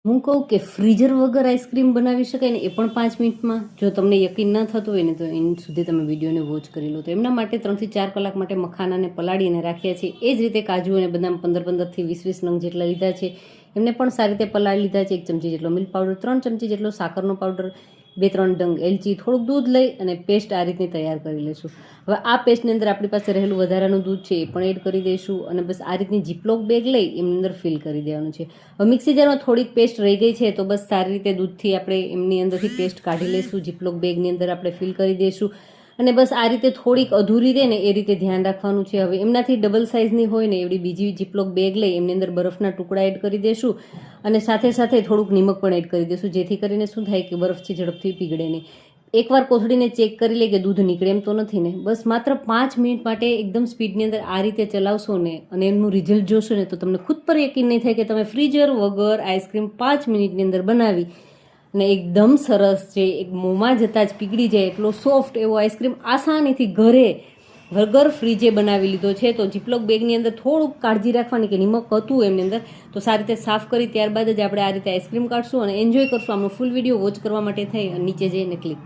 હું કહું કે ફ્રીઝર વગર આઈસ્ક્રીમ બનાવી શકાય ને, એ પણ 5 મિનિટમાં. જો તમને યકીન ન થતું હોય ને તો એની સુધી તમે વિડીયોને વોચ કરી લો. તો એમના માટે 3 થી 4 કલાક માટે મખાનાને પલાળીને રાખ્યા છે. એ જ રીતે કાજુ અને બદામ 15 થી 20 નંગ જેટલા લીધા છે. એમને પણ સારી રીતે પલાળી લીધા છે. 1 ચમચી જેટલો મિલ્ક પાવડર, 3 ચમચી જેટલો સાકરનો પાવડર, 2-3 ડંગ એલચી, થોડુંક દૂધ લઈ અને પેસ્ટ આ રીતની તૈયાર કરી લઈશું. હવે આ પેસ્ટની અંદર આપણી પાસે રહેલું વધારાનું દૂધ છે એ પણ એડ કરી દઈશું અને બસ આ રીતની જીપલોક બેગ લઈ એમની અંદર ફિલ કરી દેવાનું છે. હવે મિક્સી જારમાં થોડીક પેસ્ટ રહી ગઈ છે તો બસ સારી રીતે દૂધથી આપણે એમની અંદરથી પેસ્ટ કાઢી લઈશું. જીપલોક બેગની અંદર આપણે ફિલ કરી દઈશું અને બસ આ રીતે થોડીક અધૂરી રહે ને એ રીતે ધ્યાન રાખવાનું છે. હવે એમનાથી ડબલ સાઇઝની હોય ને એવડી બીજી જીપલોક બેગ લઈ એમની અંદર બરફના ટુકડા એડ કરી દઈશું અને સાથે સાથે થોડુંક નિમક પણ એડ કરી દઈશું, જેથી કરીને શું થાય કે બરફ છે ઝડપથી પીગળે નહીં. એકવાર કોથળીને ચેક કરી લે કે દૂધ નીકળે એમ તો નથી ને. બસ માત્ર 5 મિનિટ માટે એકદમ સ્પીડની અંદર આ રીતે ચલાવશો ને અને એમનું રિઝલ્ટ જોશો ને તો તમને ખુદ પર યકીન નહીં થાય કે તમે ફ્રીઝર વગર આઈસ્ક્રીમ 5 મિનિટની અંદર બનાવી અને એકદમ સરસ છે, એક મોંમાં જતાં જ પીગળી જાય એટલો સોફ્ટ એવો આઈસ્ક્રીમ આસાનીથી ઘરે વગર ફ્રીજે બનાવી લીધો છે. તો જીપલોક બેગની અંદર થોડુંક કાળજી રાખવાની કે નિમક હતું એમની અંદર, તો સારી રીતે સાફ કરી ત્યારબાદ જ આપણે આ રીતે આઈસ્ક્રીમ કાઢશું અને એન્જોય કરશું. આમનો ફૂલ વિડીયો વોચ કરવા માટે થઈ અને નીચે જઈને ક્લિક